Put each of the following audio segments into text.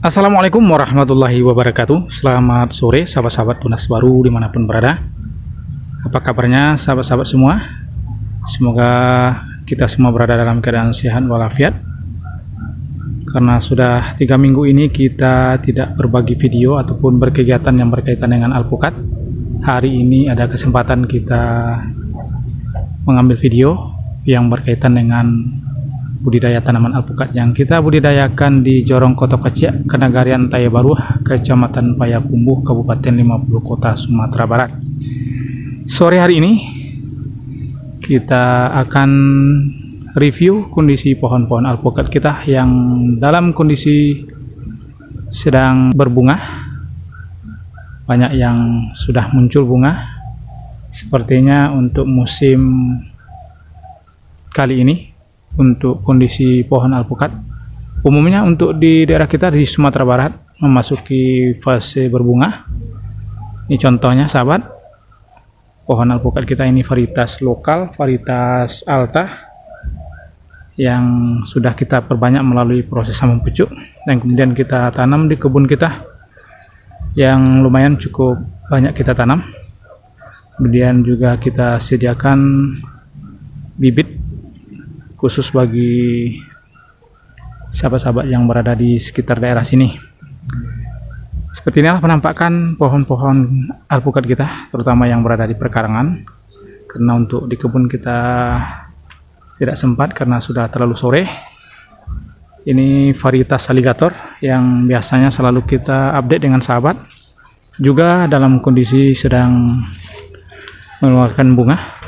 Assalamualaikum warahmatullahi wabarakatuh. Selamat sore sahabat-sahabat tunas baru dimanapun berada. Apa kabarnya sahabat-sahabat semua? Semoga kita semua berada dalam keadaan sehat walafiat. Karena sudah 3 minggu ini kita tidak berbagi video ataupun berkegiatan yang berkaitan dengan alpukat. Hari ini ada kesempatan kita mengambil video yang berkaitan dengan budidaya tanaman alpukat yang kita budidayakan di Jorong Koto Kecik, Kenagarian Tayabaru, Kecamatan Payakumbuh, Kabupaten 50 Kota, Sumatera Barat. Sore hari ini kita akan review kondisi pohon-pohon alpukat kita yang dalam kondisi sedang berbunga. Banyak yang sudah muncul bunga. Sepertinya untuk musim kali ini, untuk kondisi pohon alpukat umumnya untuk di daerah kita di Sumatera Barat memasuki fase berbunga. Ini contohnya sahabat, pohon alpukat kita ini varietas lokal, varietas alta yang sudah kita perbanyak melalui proses sambung pucuk dan kemudian kita tanam di kebun kita yang lumayan cukup banyak kita tanam. Kemudian juga kita sediakan bibit khusus bagi sahabat-sahabat yang berada di sekitar daerah sini. Seperti inilah penampakan pohon-pohon alpukat kita, terutama yang berada di perkarangan. Karena untuk di kebun kita tidak sempat karena sudah terlalu sore. Ini varietas alligator yang biasanya selalu kita update dengan sahabat. Juga dalam kondisi sedang mengeluarkan bunga.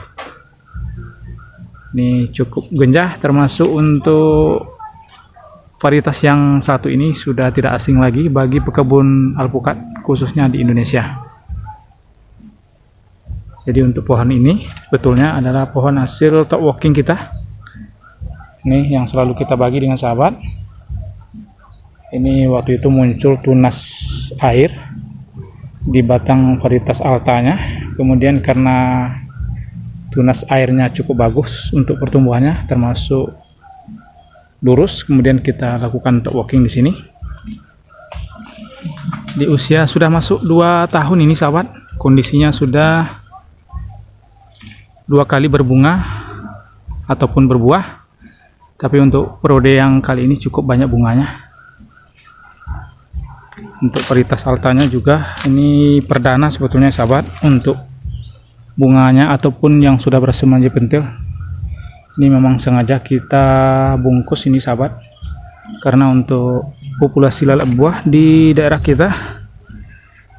Ini cukup genjah, termasuk untuk varietas yang satu ini sudah tidak asing lagi bagi pekebun alpukat khususnya di Indonesia. Jadi untuk pohon ini sebetulnya adalah pohon hasil top walking kita. Ini yang selalu kita bagi dengan sahabat. Ini waktu itu muncul tunas air di batang varietas altanya. Kemudian karena tunas airnya cukup bagus untuk pertumbuhannya, termasuk lurus, kemudian kita lakukan top walking di sini. Di usia sudah masuk 2 tahun ini sahabat, kondisinya sudah 2 kali berbunga ataupun berbuah. Tapi untuk periode yang kali ini cukup banyak bunganya. Untuk varietas altanya juga ini perdana sebetulnya sahabat untuk bunganya ataupun yang sudah bersemanjat pentil. Ini memang sengaja kita bungkus ini sahabat, karena untuk populasi lalat buah di daerah kita,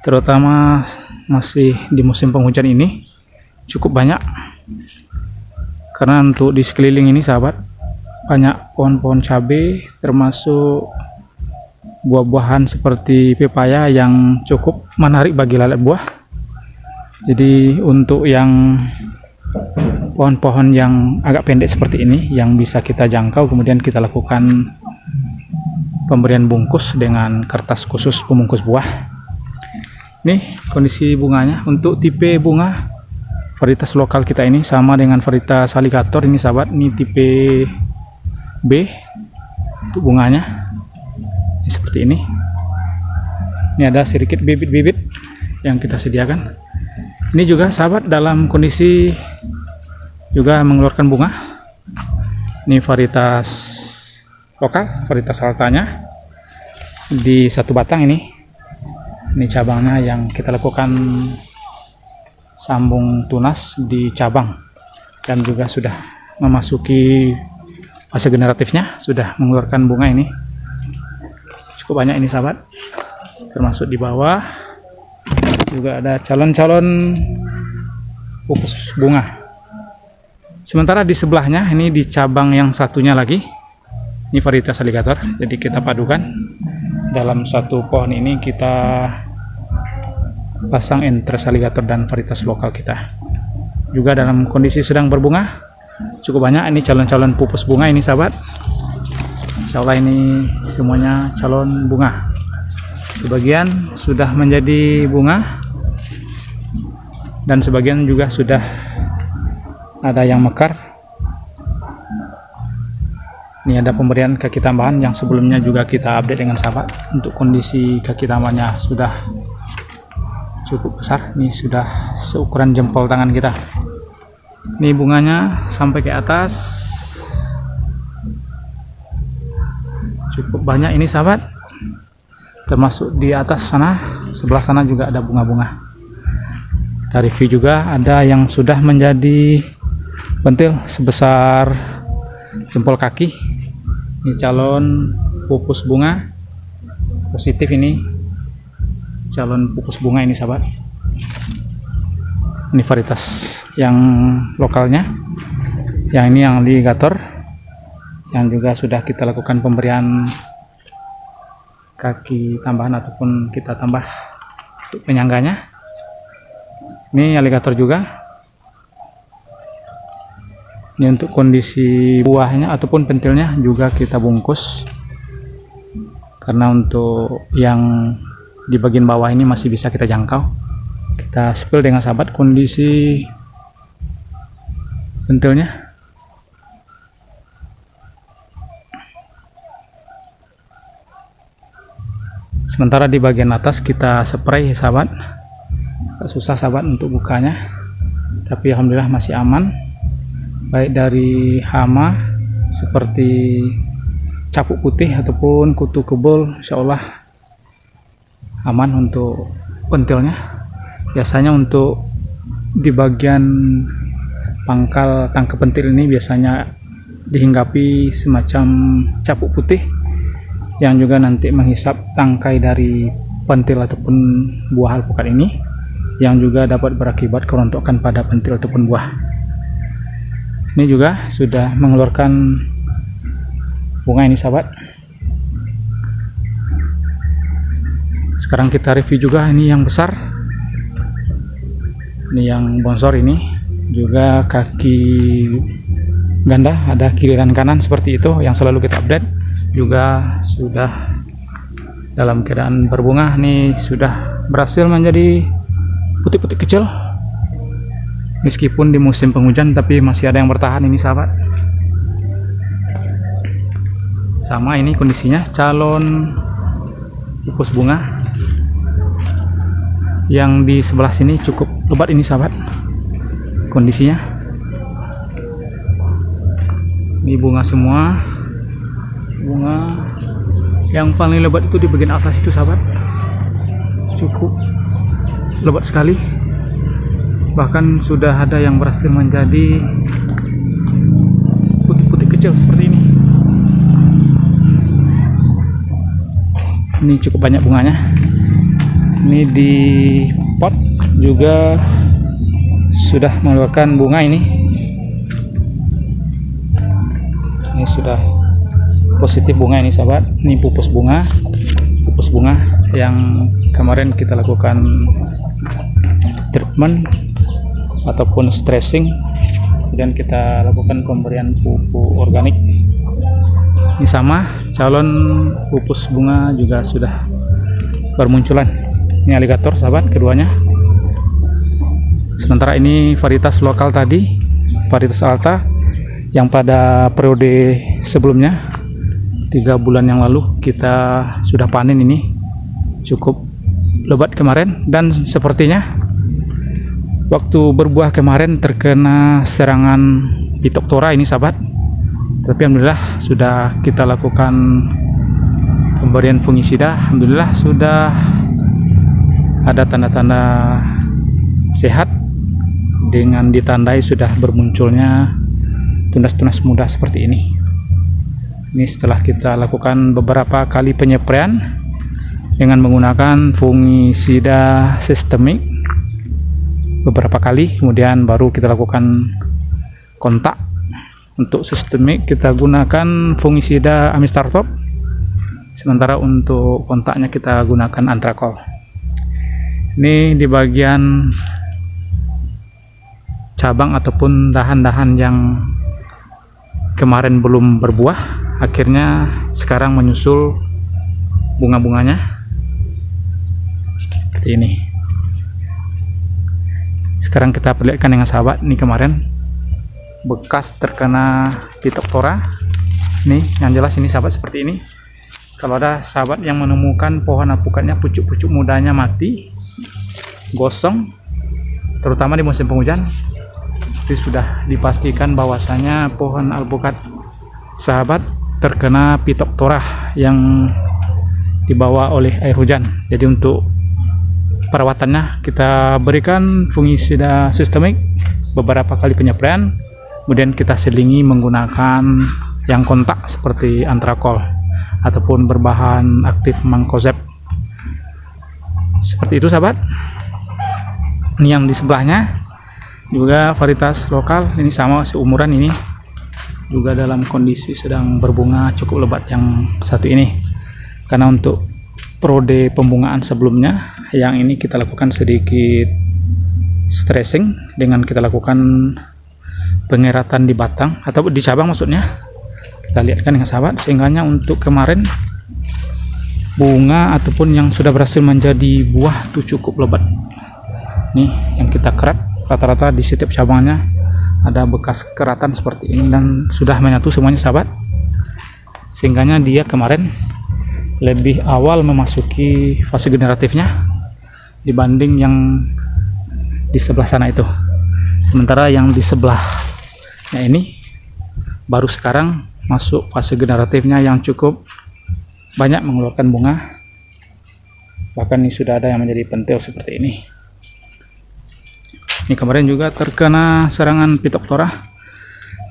terutama masih di musim penghujan ini, cukup banyak. Karena untuk di sekeliling ini sahabat banyak pohon-pohon cabai, termasuk buah-buahan seperti pepaya yang cukup menarik bagi lalat buah. Jadi untuk yang pohon-pohon yang agak pendek seperti ini yang bisa kita jangkau, kemudian kita lakukan pemberian bungkus dengan kertas khusus pembungkus buah. Nih kondisi bunganya. Untuk tipe bunga varietas lokal kita ini sama dengan varietas alligator ini sahabat. Ini tipe B untuk bunganya. Ini seperti ini. Ini ada sedikit bibit-bibit yang kita sediakan. Ini juga sahabat dalam kondisi juga mengeluarkan bunga. Ini varietas lokal, varietas altanya di satu batang ini. Ini cabangnya yang kita lakukan sambung tunas di cabang dan juga sudah memasuki fase generatifnya, sudah mengeluarkan bunga ini. Cukup banyak ini sahabat. Termasuk di bawah juga ada calon-calon pupus bunga. Sementara di sebelahnya ini di cabang yang satunya lagi, ini varietas alligator. Jadi kita padukan dalam satu pohon ini, kita pasang entres alligator dan varietas lokal kita. Juga dalam kondisi sedang berbunga, cukup banyak ini calon-calon pupus bunga ini sahabat. Insya Allah ini semuanya calon bunga. Sebagian sudah menjadi bunga dan sebagian juga sudah ada yang mekar. Ini ada pemberian kaki tambahan yang sebelumnya juga kita update dengan sahabat. Untuk kondisi kaki tambahnya sudah cukup besar. Ini sudah seukuran jempol tangan kita. Ini bunganya sampai ke atas. Cukup banyak ini sahabat. Termasuk di atas sana, sebelah sana juga ada bunga-bunga. Kita review juga ada yang sudah menjadi pentil sebesar jempol kaki. Ini calon pupus bunga positif, ini calon pupus bunga ini sahabat. Ini varietas yang lokalnya, yang ini yang ligator, yang juga sudah kita lakukan pemberian kaki tambahan ataupun kita tambah untuk penyangganya. Ini aligator juga. Ini untuk kondisi buahnya ataupun pentilnya juga kita bungkus, karena untuk yang di bagian bawah ini masih bisa kita jangkau. Kita spill dengan sahabat kondisi pentilnya. Sementara di bagian atas kita spray sahabat. Susah sahabat untuk bukanya, tapi alhamdulillah masih aman, baik dari hama seperti capuk putih ataupun kutu kebul. Insya Allah aman untuk pentilnya. Biasanya untuk di bagian pangkal tangkap pentil ini biasanya dihinggapi semacam capuk putih yang juga nanti menghisap tangkai dari pentil ataupun buah alpukat ini, yang juga dapat berakibat kerontokan pada pentil ataupun buah. Ini juga sudah mengeluarkan bunga ini sahabat. Sekarang kita review juga ini yang besar. Ini yang bonsor, ini juga kaki ganda, ada kiri dan kanan seperti itu yang selalu kita update. Juga sudah dalam keadaan berbunga. Ini sudah berhasil menjadi putih-putih kecil. Meskipun di musim penghujan tapi masih ada yang bertahan ini sahabat. Sama ini kondisinya calon pupus bunga. Yang di sebelah sini cukup lebat ini sahabat kondisinya. Ini bunga semua. Bunga yang paling lebat itu di bagian atas itu sahabat. Cukup lebat sekali. Bahkan sudah ada yang berhasil menjadi putih-putih kecil seperti ini. Ini cukup banyak bunganya. Ini di pot juga sudah mengeluarkan bunga ini. Ini sudah positif bunga ini sahabat. Ini pupus bunga yang kemarin kita lakukan treatment ataupun stressing, kemudian kita lakukan pemberian pupuk organik. Ini sama calon pupus bunga juga sudah bermunculan. Ini aligator sahabat keduanya. Sementara ini varietas lokal tadi, varietas alta, yang pada periode sebelumnya 3 bulan yang lalu kita sudah panen. Ini cukup lebat kemarin, dan sepertinya waktu berbuah kemarin terkena serangan Phytophthora ini sahabat. Tapi alhamdulillah sudah kita lakukan pemberian fungisida. Alhamdulillah sudah ada tanda-tanda sehat, dengan ditandai sudah bermunculnya tunas-tunas muda seperti ini. Ini setelah kita lakukan beberapa kali penyepraian dengan menggunakan fungisida sistemik beberapa kali, kemudian baru kita lakukan kontak. Untuk sistemik kita gunakan fungisida amistartop, sementara untuk kontaknya kita gunakan antrakol. Ini di bagian cabang ataupun dahan-dahan yang kemarin belum berbuah, akhirnya sekarang menyusul bunga-bunganya seperti ini. Sekarang kita perlihatkan dengan sahabat. Ini kemarin bekas terkena Phytophthora Nih yang jelas ini sahabat seperti ini. Kalau ada sahabat yang menemukan pohon alpukatnya pucuk-pucuk mudanya mati, gosong, terutama di musim penghujan, itu sudah dipastikan bahwasanya pohon alpukat sahabat terkena Phytophthora yang dibawa oleh air hujan. Jadi untuk perawatannya kita berikan fungisida sistemik beberapa kali penyapraian, kemudian kita selingi menggunakan yang kontak seperti antrakol ataupun berbahan aktif mancozeb. Seperti itu sahabat. Ini yang di sebelahnya juga varietas lokal, ini sama seumuran, ini juga dalam kondisi sedang berbunga cukup lebat yang satu ini. Karena untuk periode pembungaan sebelumnya yang ini kita lakukan sedikit stressing dengan kita lakukan pengeratan di batang atau di cabang maksudnya. Kita lihatkan dengan sahabat, sehingganya untuk kemarin bunga ataupun yang sudah berhasil menjadi buah itu cukup lebat. Nih yang kita kerat, rata-rata di setiap cabangnya ada bekas keratan seperti ini dan sudah menyatu semuanya sahabat. Sehingganya dia kemarin lebih awal memasuki fase generatifnya dibanding yang di sebelah sana itu. Sementara yang di sebelahnya ini baru sekarang masuk fase generatifnya yang cukup banyak mengeluarkan bunga. Bahkan ini sudah ada yang menjadi pentil seperti ini. Ini kemarin juga terkena serangan Phytophthora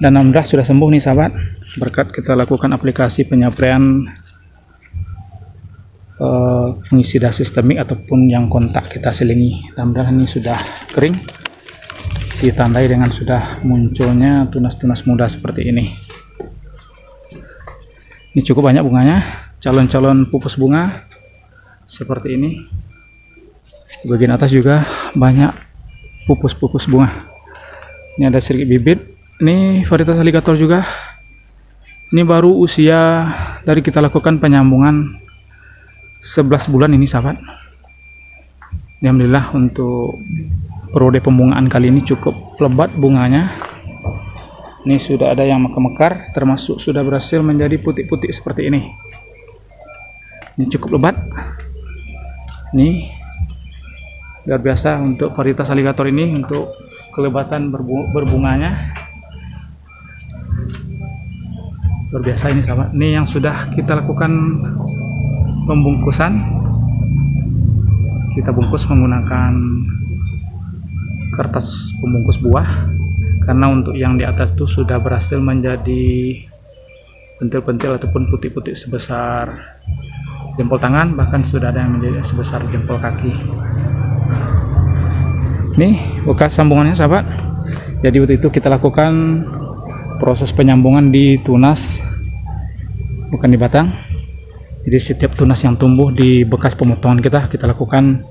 dan alhamdulillah sudah sembuh nih sahabat, berkat kita lakukan aplikasi penyapraian fungisida sistemik ataupun yang kontak kita selingi. Alhamdulillah ini sudah kering, ditandai dengan sudah munculnya tunas-tunas muda seperti ini. Ini cukup banyak bunganya, calon-calon pupus bunga seperti ini. Di bagian atas juga banyak pupus-pupus bunga. Ini ada sedikit bibit. Ini varietas alligator juga. Ini baru usia dari kita lakukan penyambungan 11 bulan ini sahabat. Alhamdulillah untuk periode pembungaan kali ini cukup lebat bunganya. Ini sudah ada yang mekar-mekar, termasuk sudah berhasil menjadi putih-putih seperti ini. Ini cukup lebat. Ini luar biasa untuk varietas alligator ini, untuk kelebatan berbunganya. Luar biasa ini sahabat. Ini yang sudah kita lakukan pembungkusan. Kita bungkus menggunakan kertas pembungkus buah. Karena untuk yang di atas itu sudah berhasil menjadi pentil-pentil ataupun putih-putih sebesar jempol tangan, bahkan sudah ada yang menjadi sebesar jempol kaki. Nih bekas sambungannya sahabat. Jadi waktu itu kita lakukan proses penyambungan di tunas, bukan di batang. Jadi setiap tunas yang tumbuh di bekas pemotongan kita lakukan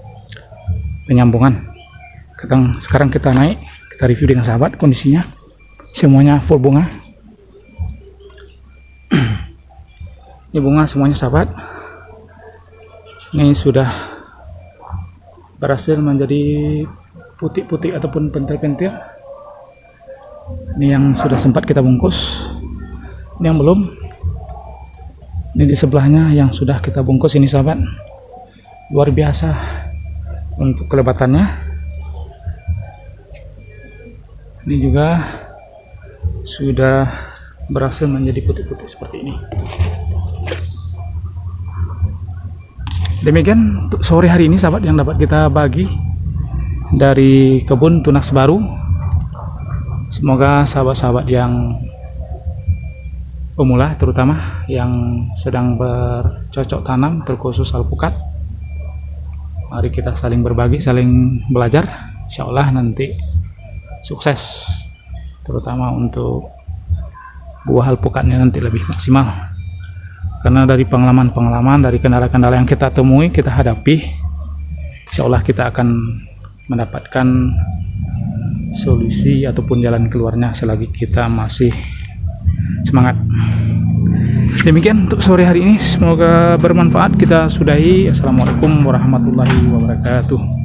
penyambungan. Sekarang kita naik, kita review dengan sahabat kondisinya. Semuanya full bunga. Ini bunga semuanya sahabat. Ini sudah berhasil menjadi putih-putih ataupun pentil-pentil. Ini yang sudah sempat kita bungkus. Ini yang belum. Ini di sebelahnya yang sudah kita bungkus ini sahabat. Luar biasa untuk kelebatannya. Ini juga sudah berhasil menjadi putih-putih seperti ini. Demikian untuk sore hari ini sahabat yang dapat kita bagi dari kebun tunas baru. Semoga sahabat-sahabat yang pemula, terutama yang sedang bercocok tanam terkhusus alpukat, mari kita saling berbagi, saling belajar. Insya Allah nanti sukses, terutama untuk buah alpukatnya nanti lebih maksimal. Karena dari pengalaman-pengalaman, dari kendala-kendala yang kita temui, kita hadapi, insya Allah kita akan mendapatkan solusi ataupun jalan keluarnya selagi kita masih semangat. Demikian untuk sore hari ini, semoga bermanfaat. Kita sudahi. Assalamualaikum warahmatullahi wabarakatuh.